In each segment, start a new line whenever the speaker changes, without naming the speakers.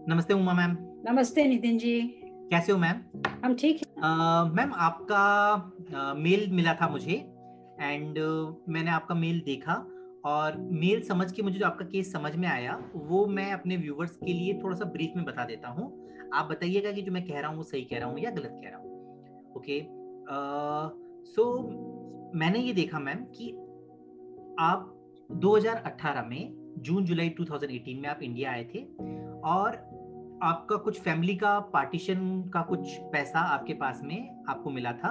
नमस्ते उमा मैम।
नमस्ते नितिन जी।
कैसे हो मैम?
हम ठीक हैं।
मैम आपका मेल मिला था मुझे एंड मैंने आपका मेल देखा और मेल समझ के मुझे जो आपका केस समझ में आया वो मैं अपने व्यूवर्स के लिए थोड़ा सा ब्रीफ में बता देता हूँ। आप बताइएगा कि जो मैं कह रहा हूँ वो सही कह रहा हूँ या गलत कह रहा हूँ। ओके। सो मैंने ये देखा मैम कि आप 2018 में जून जुलाई 2018 में आप इंडिया आए थे और आपका कुछ फैमिली का पार्टीशन का कुछ पैसा आपके पास में आपको मिला था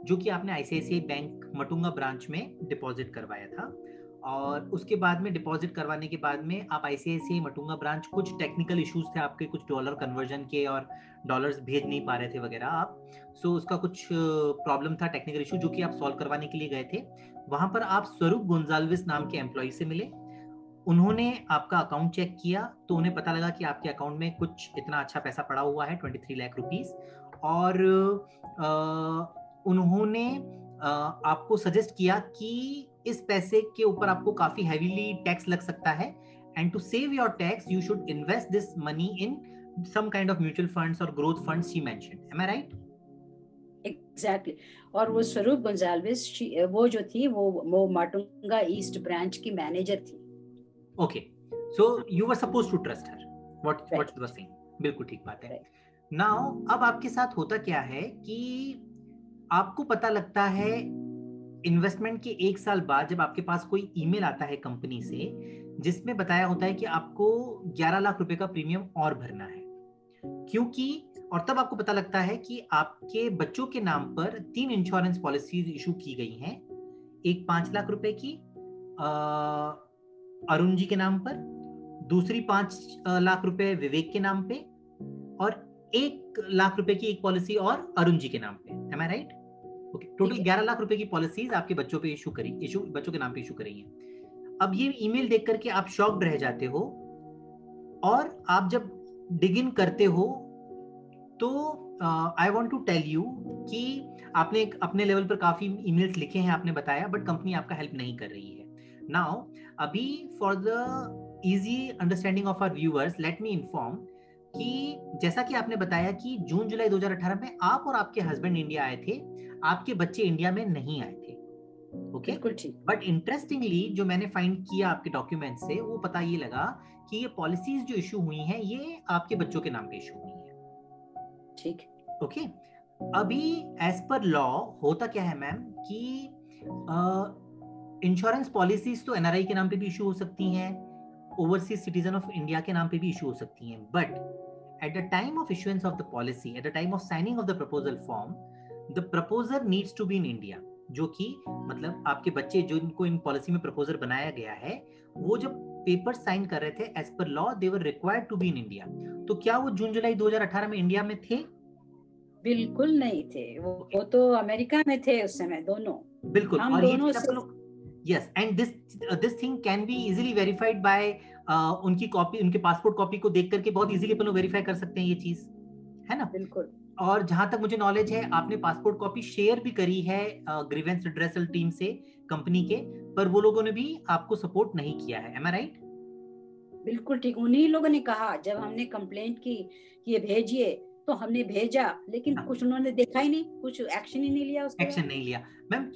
जो कि आपने आईसीआईसीआई बैंक मटुंगा ब्रांच में डिपॉजिट करवाया था। और उसके बाद में डिपॉजिट करवाने के बाद में आप आईसीआईसीआई मटुंगा ब्रांच कुछ टेक्निकल इश्यूज थे आपके, कुछ डॉलर कन्वर्जन के और डॉलर्स भेज नहीं पा रहे थे वगैरह आप। सो उसका कुछ प्रॉब्लम था, टेक्निकल इशू, जो कि आप सॉल्व करवाने के लिए गए थे। वहां पर आप स्वरूप गोंजाल्विस नाम के एम्प्लॉय से मिले। उन्होंने आपका अकाउंट चेक किया तो उन्हें पता लगा कि आपके अकाउंट में कुछ इतना अच्छा पैसा पड़ा हुआ है 23 लाख रुपीस। और उन्होंने आपको सजेस्ट किया कि इस पैसे के ऊपर आपको काफी हैवीली टैक्स लग सकता है and to save your tax you should invest this money in some kind of mutual funds or growth funds she mentioned. Am I right?
Exactly और वो स्वरूप गोंजाल्विस वो जो थी वो माटुंगा ईस्ट ब्रांच की मैनेजर थी।
Okay. So you were supposed to trust her. What
Right.
you were saying. बिल्कुल ठीक बात है।
Right.
Now अब आपके साथ होता क्या है कि आपको पता लगता है इन्वेस्टमेंट के 1 साल बाद जब आपके पास कोई ईमेल आता है कंपनी से जिसमें बताया होता है कि आपको 11 लाख रुपए का प्रीमियम और भरना है, क्योंकि और तब आपको पता लगता है कि आपके बच्चों के नाम पर 3 इंश्योरेंस पॉलिसीज इशू की गई हैं। एक 5 लाख रुपए की अरुण जी के नाम पर, दूसरी 5 लाख रुपए विवेक के नाम पे और 1 लाख रुपए की एक पॉलिसी और अरुण जी के नाम पे। एम आई राइट? ओके, टोटल 11 लाख रुपए की पॉलिसीज आपके बच्चों पे बच्चों के नाम पे इशू करी हैं। अब ये ईमेल देख करके आप शॉक्ड रह जाते हो और आप जब डिग इन करते हो तो I want to tell you कि आपने अपने लेवल पर काफी ईमेल्स लिखे हैं, आपने बताया, बट कंपनी आपका हेल्प नहीं कर रही है। नाउ अभी for the easy understanding of our viewers let me inform कि जैसा कि आपने बताया कि जून जुलाई 2018 में आप और आपके हस्बैंड इंडिया आए थे, आपके बच्चे इंडिया में नहीं आए थे। ओके,
बिल्कुल ठीक।
बट इंटरेस्टिंगली जो मैंने फाइंड किया आपके डॉक्यूमेंट से वो पता ये लगा कि ये पॉलिसीज जो इशू हुई हैं ये आपके बच्चों के नाम पे इशू हुई हैं।
ठीक।
ओके, अभी एज पर लॉ होता क्या है मैम कि इंश्योरेंस पॉलिसीज तो एनआरआई के नाम पे भी इशू हो सकती हैं, ओवरसीज सिटीजन ऑफ इंडिया के नाम पे भी इशू हो सकती हैं, but at the time of issuance of the policy, at the time of signing of the proposal form, the proposer needs to be in India, जो कि मतलब आपके बच्चे जो इनको इन पॉलिसी में प्रपोजर बनाया गया है वो जब पेपर साइन कर रहे थे as per law they were required to be in India. तो क्या वो जून जुलाई 2018 में इंडिया में थे?
बिल्कुल नहीं थे, वो तो अमेरिका में थे उस समय दोनों।
बिल्कुल।
हम
और ये
दोनों
चीज आपका लोग yes and this thing can be easily verified bye उनकी कॉपी, उनके पासपोर्ट कॉपी को देख करके बहुत इजीली अपन लोग वेरीफाई कर सकते हैं ये चीज, है ना?
बिल्कुल।
और जहां तक मुझे नॉलेज है आपने पासपोर्ट कॉपी शेयर भी करी है ग्रीवेंस रिड्रेसल टीम से कंपनी के, पर वो लोगों ने भी आपको सपोर्ट नहीं किया है। एम आई राइट?
बिल्कुल ठीक। उन्हीं लोगों ने कहा जब हमने कंप्लेंट की कि ये भेजिए तो हमने भेजा, लेकिन कुछ उन्होंने देखा ही नहीं, कुछ एक्शन ही नहीं लिया उसके बाद।
एक्शन नहीं लिया ma'am.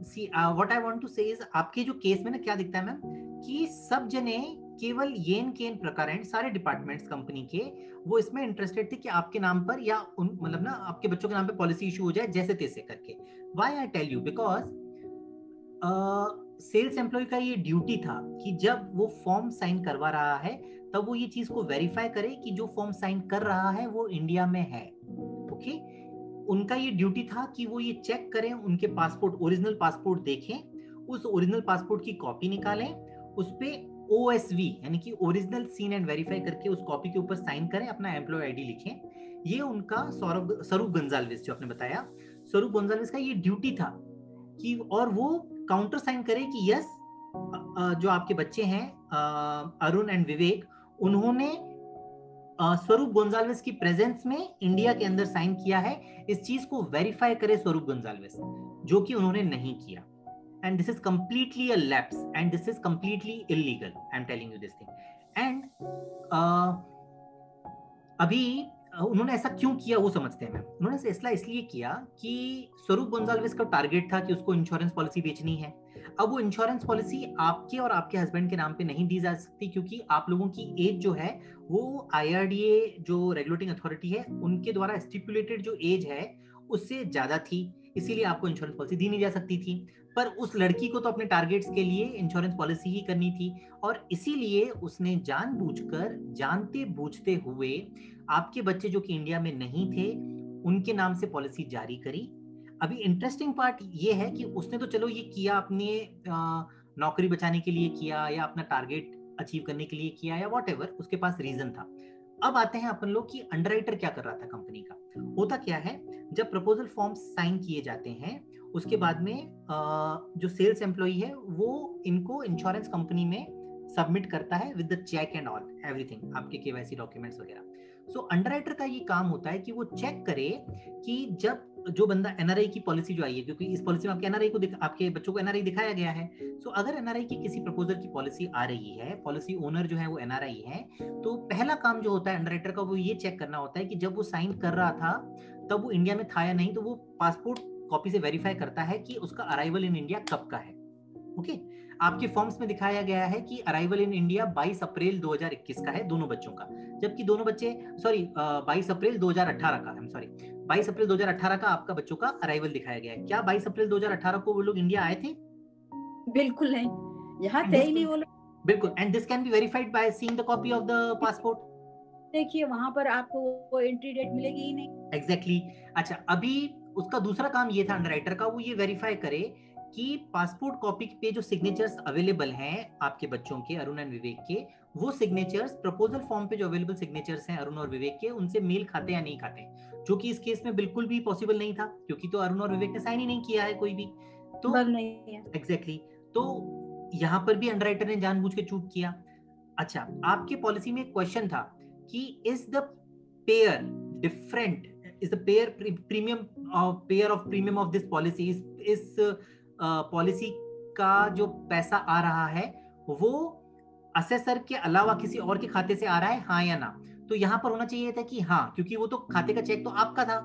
See what I want to say is आपके जो केस में ना क्या दिखता है मैम कि सब जने केवल येन केन प्रकार एंड सारे डिपार्टमेंट्स कंपनी के वो इसमें इंटरेस्टेड थे कि आपके नाम पर या मतलब ना आपके बच्चों के नाम पे पॉलिसी इशू हो जाए जैसे तैसे करके। Why I tell you, because sales employ का ये ड्यूटी था कि जब वो फॉर्म साइन करवा रहा है तब वो ये चीज को वेरीफाई करे कि जो फॉर्म साइन कर रहा है वो इंडिया में है। ओके, उनका ये ड्यूटी था कि वो ये चेक करें, उनके पासपोर्ट, ओरिजिनल पासपोर्ट देखें, उस ओरिजिनल पासपोर्ट की कॉपी निकालें, उस पे ओएसवी यानी कि ओरिजिनल सीन एंड वेरीफाई करके उस कॉपी के ऊपर साइन करें, अपना एम्प्लॉय आईडी लिखें। ये उनका स्वरूप गोंजाल्विस जो आपने बताया, स्वरूप गोंजाल्विस का ये ड्यूटी था कि और वो काउंटर साइन करे कि यस जो आपके बच्चे हैं अरुण एंड विवेक, उन्होंने स्वरूप गोंजाल्विस की प्रेजेंस में इंडिया के अंदर साइन किया है। इस चीज को वेरीफाई करे स्वरूप गोंजाल्विस, जो कि उन्होंने नहीं किया। And this is completely a lapse and this is completely illegal. I am telling you this thing. And अभी उन्होंने ऐसा क्यों किया वो समझते हैं मैम। उन्होंने फैसला इसलिए किया कि स्वरूप गोंजाल्विस का टारगेट था कि उसको इंश्योरेंस पॉलिसी बेचनी है। अब वो इंश्योरेंस पॉलिसी आपके और आपके हस्बैंड के नाम पे नहीं दी जा सकती, क्योंकि आप लोगों की एज जो है वो IRDA जो रेगुलेटिंग अथॉरिटी है उनके द्वारा स्टिपुलेटेड जो एज है उससे ज्यादा थी, इसीलिए आपको इंश्योरेंस पॉलिसी दी नहीं जा सकती थी। पर उस लड़की को तो अपने टारगेट्स के लिए इंश्योरेंस पॉलिसी ही करनी थी, और इसीलिए उसने जानबूझकर, जानते बूझते हुए आपके बच्चे जो कि इंडिया में नहीं थे उनके नाम से पॉलिसी जारी करी। अभी इंटरेस्टिंग पार्ट ये है कि उसने तो चलो ये किया अपने नौकरी बचाने के लिए किया, या अपना टारगेट अचीव करने के लिए किया, या वॉट एवर उसके पास रीजन था। अब आते हैं अपन लोग कि अंडरराइटर क्या कर रहा था कंपनी का। होता क्या है, जब प्रपोजल फॉर्म्स साइन किए जाते हैं उसके बाद में जो सेल्स एम्प्लॉय है वो इनको इंश्योरेंस कंपनी में सबमिट करता है with the check and all everything, आपके केवाईसी डॉक्यूमेंट्स वगैरह। सो अंडरराइटर का ये काम होता है कि वो चेक करे कि जब जो बंदा NRI की पॉलिसी जो आई है, क्योंकि इस पॉलिसी में आपके NRI को आपके बच्चों को NRI दिखाया गया है। सो अगर NRI की किसी प्रपोजल की पॉलिसी आ रही है, पॉलिसी ओनर जो है वो NRI है, तो पहला काम जो होता है अंडरराइटर का वो ये चेक करना होता है कि जब वो साइन कर रहा था तब वो इंडिया में था या नहीं। तो वो पासपोर्ट कॉपी से वेरीफाई करता है कि उसका अराइवल इन इंडिया कब का है। ओके, आपके फॉर्म्स में दिखाया गया है कि अराइवल इन इंडिया 22 अप्रैल 2021 का है दोनों बच्चों का, जबकि दोनों बच्चे 22 अप्रैल 2018 का, I'm sorry 22 अप्रैल 2018 का आपका बच्चों का अराइवल दिखाया गया है। क्या 22 अप्रैल 2018 को वो लोग इंडिया आए थे?
बिल्कुल नहीं, यहाँ थे ही नहीं वो लोग।
बिल्कुल, and this can be verified by seeing the copy of the passport.
देखिए वहां पर आपको वो एंट्री डेट मिलेगी ही नहीं।
एग्जैक्टली अच्छा, अभी उसका दूसरा काम ये था अंडरराइटर का, वो ये वेरीफाई करे कि पासपोर्ट कॉपी पे जो सिग्नेचर्स अवेलेबल हैं आपके बच्चों के, अरुण एंड विवेक के, वो सिग्नेचर्स प्रपोजल फॉर्म पे जो अवेलेबल सिग्नेचर्स हैं अरुण और विवेक के, उनसे मेल खाते या नहीं खाते, जो कि इस केस में बिल्कुल भी पॉसिबल नहीं था, क्योंकि तो अरुण और विवेक ने साइन ही नहीं किया है कोई भी। तो
संभव नहीं है।
एग्जैक्टली तो यहाँ पर भी अंडरराइटर ने जानबूझ के चूक किया। अच्छा, आपके पॉलिसी में एक क्वेश्चन था कि is the pair different, is the payer premium payer of premium of this policy, इस पॉलिसी का जो पैसा आ रहा है वो असेसर के अलावा किसी और के खाते से आ रहा है, हाँ या ना? तो यहाँ पर होना चाहिए था कि हाँ, क्योंकि वो तो खाते का चेक तो आपका था,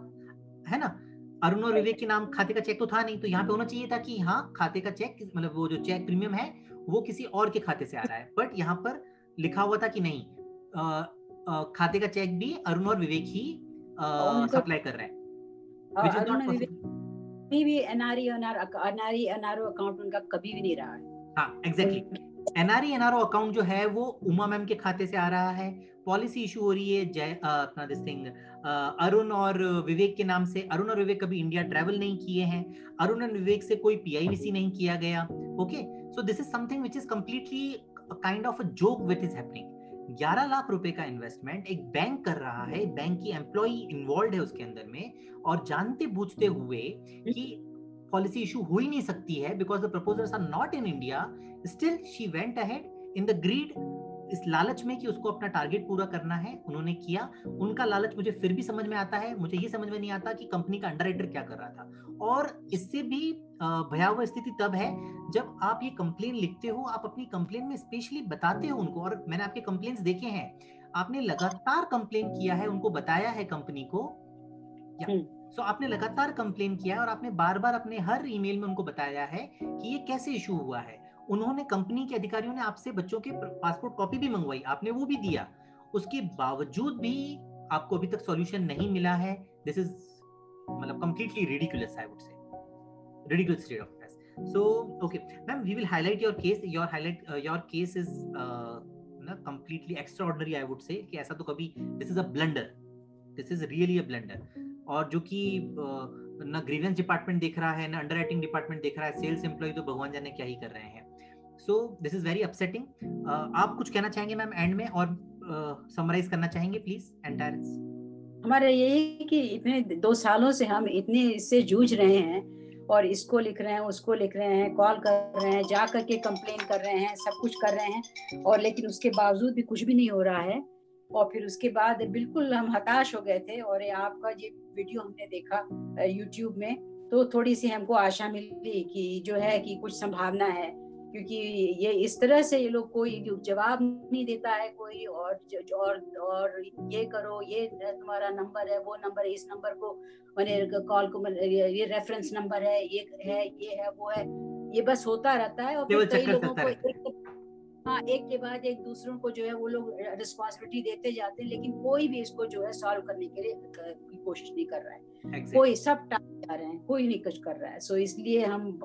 है ना? अरुण और विवेक के नाम खाते का चेक तो था नहीं, तो यहाँ पे होना चाहिए था कि हाँ, खाते का चेक मतलब वो जो चेक प्रीमियम है वो किसी और के खाते से आ रहा है। बट यहाँ पर लिखा हुआ था कि नहीं, खाते का चेक भी अरुण और विवेक ही
उनको
सप्लाई कर रहे हैं, which is
Arun
not
Vivek
possible.
भी NRO अकाउंट उनका कभी भी नहीं रहा है।
हाँ एग्जैक्टली, NRO अकाउंट जो है वो उमा मैम के खाते से आ रहा है। पॉलिसी इशू हो रही है अपना दिस थिंग अरुण और विवेक के नाम से। अरुण और विवेक कभी इंडिया ट्रैवल नहीं किए हैं, अरुण और विवेक से कोई PIVC नहीं किया गया। Okay, so this is something which is completely kind of a joke which is happening. 11 lakh रुपए का इन्वेस्टमेंट एक बैंक कर रहा है, बैंक की एम्प्लॉय इन्वॉल्व है उसके अंदर में, और जानते बूझते हुए कि पॉलिसी इशू हो ही नहीं सकती है because the proposals are not in India, still she went ahead in the greed, इस लालच में कि उसको अपना टारगेट पूरा करना है, उन्होंने किया। उनका लालच मुझे फिर भी समझ में आता है, मुझे ये समझ में नहीं आता कि कंपनी का अंडरराइटर क्या कर रहा था। और इससे भी भयावह स्थिति तब है जब आप ये कंप्लेन लिखते हो, आप अपनी कंप्लेन में स्पेशली बताते हो उनको, और मैंने आपके कंप्लेन्स देखे हैं, आपने लगातार कंप्लेन किया है, उनको बताया है कंपनी को, सो आपने लगातार कंप्लेन किया है और आपने बार बार अपने हर ईमेल में उनको बताया है कि ये कैसे इशू हुआ है। उन्होंने, कंपनी के अधिकारियों ने आपसे बच्चों के पासपोर्ट कॉपी भी मंगवाई, आपने वो भी दिया, उसके बावजूद भी आपको अभी तक सॉल्यूशन नहीं मिला है। दिस इज मतलब completely ridiculous, I would say ridiculous state of affairs. So okay ma'am, we will highlight your case, your case is completely extraordinary, I would say कि ऐसा तो कभी, this is a blunder, this is really a blunder, और जो कि ना grievance department देख रहा है, ना अंडरराइटिंग डिपार्टमेंट देख रहा है, सेल्स एम्प्लॉय तो भगवान जाने क्या ही कर रहे हैं। So this is very upsetting. आप कुछ कहना चाहेंगे मैम एंड में, और समराइज करना चाहेंगे प्लीज एंटायर?
हमारा यही कि इतने 2 सालों से हम इतने इससे जूझ रहे हैं, और इसको लिख रहे हैं, उसको लिख रहे हैं, कॉल कर रहे हैं, जा करके कंप्लेन कर रहे हैं, सब कुछ कर रहे हैं, और लेकिन उसके बावजूद भी कुछ भी नहीं हो रहा है। और फिर उसके बाद बिल्कुल हम हताश हो गए थे, और ये आपका ये वीडियो हमने देखा YouTube में, तो थोड़ी सी हमको आशा मिली कि जो है कि कुछ संभावना है क्योंकि ये इस तरह से ये लोग कोई जवाब नहीं देता है कोई, और ये करो, ये तुम्हारा नंबर है, वो नंबर है, इस नंबर को मैंने कॉल को ये रेफरेंस नंबर है, ये है वो है, ये बस होता रहता है। और फिर कई लोगों को एक के बाद एक दूसरों को जो है वो लोग रिस्पॉन्सिबिलिटी देते जाते हैं, लेकिन कोई भी इसको जो है सॉल्व करने के लिए कोशिश नहीं कर रहा है। कोई सब टाइम जा रहे हैं, कोई नहीं कुछ कर रहा है। सो इसलिए हम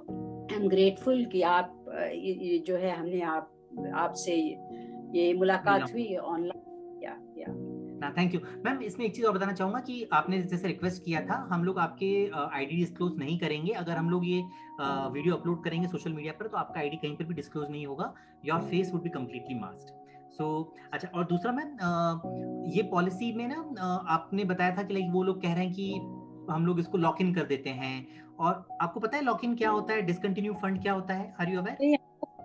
ग्रेटफुल कि आप ये जो है हमने आपसे ये मुलाकात हुई ऑनलाइन।
ना थैंक यू मैम। इसमें एक चीज और बताना चाहूंगा कि आपने जैसे रिक्वेस्ट किया था, हम लोग आपके आईडी डिस्क्लोज नहीं करेंगे। अगर हम लोग ये वीडियो अपलोड करेंगे सोशल मीडिया पर तो आपका आईडी कहीं पर भी डिस्क्लोज नहीं होगा। Your face would be completely masked. So अच्छा, और दूसरा मैम ये पॉलिसी में ना आपने बताया था कि लाइक वो लोग कह रहे हैं कि हम लोग इसको लॉक इन कर देते हैं, और आपको पता है लॉक इन क्या होता है, डिसकंटिन्यू फंड क्या होता है? Are you aware?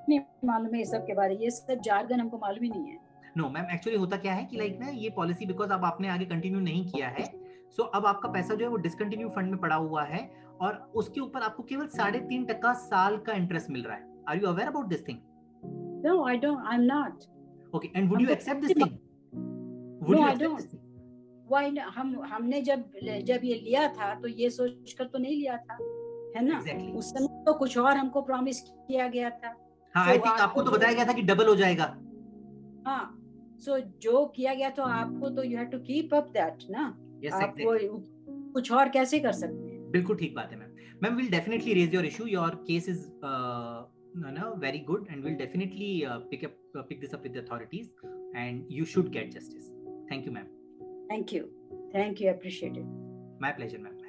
नहीं मालूम है सब के बारे में, ये सब जार्गन हमको मालूम ही नहीं है।
नो मैम, एक्चुअली होता क्या है कि लाइक ना ये पॉलिसी बिकॉज अब आपने आगे कंटिन्यू नहीं किया है, सो अब आपका पैसा जो है वो डिसकंटिन्यू फंड में पड़ा हुआ है, और उसके ऊपर आपको केवल 3.5% साल का इंटरेस्ट मिल रहा है। Are you aware about this thing?
No I don't, I am not.
Okay, and would you accept this thing?
No I don't. Why? हमने जब ये लिया था तो ये सोचकर तो नहीं लिया था, है ना?
exactly.
उस समय तो कुछ और हमको प्रॉमिस किया गया था।
हाँ, आई थिंक आपको तो बताया गया था कि डबल हो जाएगा।
हाँ, सो जो किया गया तो आपको तो you have to keep up that ना। आप कुछ और कैसे कर सकते हैं?
बिल्कुल ठीक बात है ma'am. Ma'am will definitely raise your issue, your case is very good, and we'll definitely pick this up with the authorities, and you should get justice. Thank you ma'am.
Thank you, appreciate it.
My pleasure ma'am.